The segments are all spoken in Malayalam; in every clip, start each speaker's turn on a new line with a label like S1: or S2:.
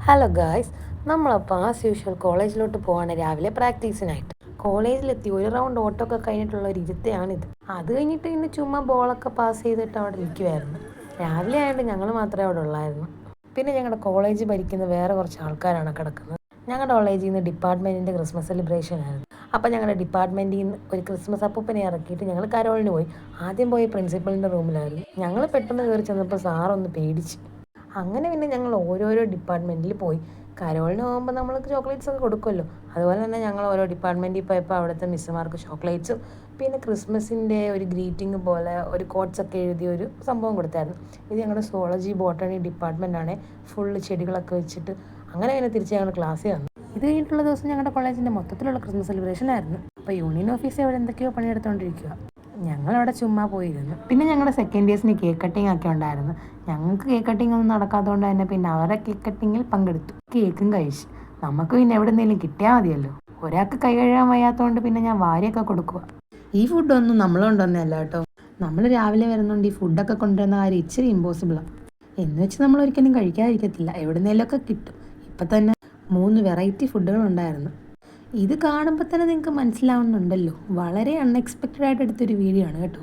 S1: ഹലോ ഗായ്സ്, നമ്മളപ്പോൾ ആസ് യൂഷ്വൽ കോളേജിലോട്ട് പോവാണ് രാവിലെ പ്രാക്ടീസിനായിട്ട്. കോളേജിലെത്തി ഒരു റൗണ്ട് ഓട്ടമൊക്കെ കഴിഞ്ഞിട്ടുള്ള ഒരു ഇരുത്തയാണിത്. അത് കഴിഞ്ഞിട്ട് ഇന്ന് ചുമ്മാ ബോളൊക്കെ പാസ് ചെയ്തിട്ട് അവിടെ ഇരിക്കുമായിരുന്നു. രാവിലെ ആയതുകൊണ്ട് ഞങ്ങൾ മാത്രമേ അവിടെ ഉള്ളായിരുന്നു. പിന്നെ ഞങ്ങളുടെ കോളേജ് ഭരിക്കുന്ന വേറെ കുറച്ച് ആൾക്കാരാണ് കിടക്കുന്നത്. ഞങ്ങളുടെ കോളേജിൽ നിന്ന് ഡിപ്പാർട്ട്മെൻറ്റിൻ്റെ ക്രിസ്മസ് സെലിബ്രേഷൻ ആയിരുന്നു. അപ്പോൾ ഞങ്ങളുടെ ഡിപ്പാർട്ട്മെൻറ്റിൽ നിന്ന് ഒരു ക്രിസ്മസ് അപ്പൂപ്പനെ ഇറക്കിയിട്ട് ഞങ്ങൾ കരോളിന് പോയി. ആദ്യം പോയി പ്രിൻസിപ്പളിൻ്റെ റൂമിലായിരുന്നു. ഞങ്ങൾ പെട്ടെന്ന് കയറി ചെന്നപ്പോൾ സാറൊന്ന് പേടിച്ച്. അങ്ങനെ പിന്നെ ഞങ്ങൾ ഓരോരോ ഡിപ്പാർട്ട്മെൻറ്റിൽ പോയി. കരോളിന് പോകുമ്പോൾ നമ്മൾ ചോക്ലേറ്റ്സ് ഒക്കെ കൊടുക്കുമല്ലോ, അതുപോലെ തന്നെ ഞങ്ങൾ ഓരോ ഡിപ്പാർട്ട്മെൻറ്റിൽ പോയപ്പോൾ അവിടുത്തെ മിസ്സുമാർക്ക് ചോക്ലേറ്റ്സും പിന്നെ ക്രിസ്മസിൻ്റെ ഒരു ഗ്രീറ്റിംഗ് പോലെ ഒരു കോട്ട്സ് ഒക്കെ എഴുതിയ ഒരു സംഭവം കൊടുത്തായിരുന്നു. ഇത് ഞങ്ങളുടെ സോളജി ബോട്ടണി ഡിപ്പാർട്ട്മെൻറ്റാണ്. ഫുള്ള് ചെടികളൊക്കെ വെച്ചിട്ട് അങ്ങനെ പിന്നെ തിരിച്ച് ഞങ്ങൾ ക്ലാസ്സിൽ വന്നു. ഇത് കഴിഞ്ഞിട്ടുള്ള ദിവസം ഞങ്ങളുടെ കോളേജിൻ്റെ മൊത്തത്തിലുള്ള ക്രിസ്മസ് സെലിബ്രേഷൻ ആയിരുന്നു. അപ്പോൾ യൂണിയൻ ഓഫീസിൽ അവിടെ എന്തൊക്കെയോ പണിയെടുത്തുകൊണ്ടിരിക്കുക. ഞങ്ങളവിടെ ചുമ്മാ പോയിരുന്നു. പിന്നെ ഞങ്ങളുടെ സെക്കൻഡ് ഇയേഴ്സിന് കേക്ക് കട്ടിങ് ഒക്കെ ഉണ്ടായിരുന്നു. ഞങ്ങൾക്ക് കേക്ക് കട്ടിങ് ഒന്നും നടക്കാത്തതുകൊണ്ട് തന്നെ പിന്നെ അവരുടെ കേക്ക് കട്ടിങ്ങിൽ പങ്കെടുത്തു. കേക്കും കഴിച്ചു. നമുക്ക് പിന്നെ എവിടെ നിന്നെങ്കിലും കിട്ടിയാൽ മതിയല്ലോ. ഒരാൾക്ക് കൈ കഴുകാൻ വയ്യാത്തതുകൊണ്ട് പിന്നെ ഞാൻ വാരിയൊക്കെ കൊടുക്കുക. ഈ ഫുഡൊന്നും നമ്മൾ കൊണ്ടുവന്നതല്ല കേട്ടോ. നമ്മൾ രാവിലെ വരുന്നുണ്ട് ഈ ഫുഡൊക്കെ കൊണ്ടുവരുന്ന കാര്യം ഇച്ചിരി ഇമ്പോസിബിളാണ്. എന്ന് വെച്ച് നമ്മൾ ഒരിക്കലും കഴിക്കാതിരിക്കത്തില്ല, എവിടെ നിന്നെങ്കിലുമൊക്കെ കിട്ടും. ഇപ്പം തന്നെ 3 വെറൈറ്റി ഫുഡുകൾ ഉണ്ടായിരുന്നു. ഇത് കാണുമ്പോൾ തന്നെ നിങ്ങൾക്ക് മനസ്സിലാവുന്നുണ്ടല്ലോ, വളരെ അൺഎക്സ്പെക്റ്റഡ് ആയിട്ട് എടുത്തൊരു വീഡിയോ ആണ് കേട്ടോ.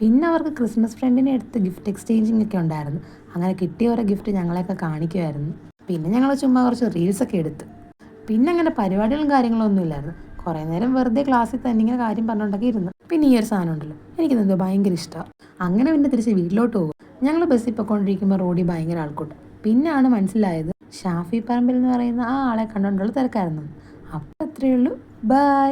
S1: പിന്നെ അവർക്ക് ക്രിസ്മസ് ഫ്രണ്ടിനെ എടുത്ത് ഗിഫ്റ്റ് എക്സ്ചേഞ്ചിങ് ഒക്കെ ഉണ്ടായിരുന്നു. അങ്ങനെ കിട്ടിയ ഓരോ ഗിഫ്റ്റ് ഞങ്ങളെയൊക്കെ കാണിക്കുമായിരുന്നു. പിന്നെ ഞങ്ങൾ ചുമ്മാ കുറച്ച് റീൽസൊക്കെ എടുത്ത്. പിന്നെ അങ്ങനെ പരിപാടികളും കാര്യങ്ങളൊന്നും ഇല്ലായിരുന്നു. കുറേ നേരം വെറുതെ ക്ലാസ്സിൽ തന്നെ ഇങ്ങനെ കാര്യം പറഞ്ഞുകൊണ്ടൊക്കെ ഇരുന്നു. പിന്നെ ഈ ഒരു സാധനം ഉണ്ടല്ലോ, എനിക്കിതെന്തോ ഭയങ്കര ഇഷ്ടമാണ്. അങ്ങനെ പിന്നെ തിരിച്ച് വീട്ടിലോട്ട് പോകും. ഞങ്ങൾ ബസ്സിൽ പോയിക്കൊണ്ടിരിക്കുമ്പോൾ റോഡിൽ ഭയങ്കര ആൾക്കൂട്ടം. പിന്നെയാണ് മനസ്സിലായത് ഷാഫി പറമ്പിൽ എന്ന് പറയുന്ന ആ ആളെ കണ്ടുകൊണ്ടുള്ള തിരക്കായിരുന്നു. അപ്പോൾ അത്രയേ ഉള്ളൂ. ബൈ.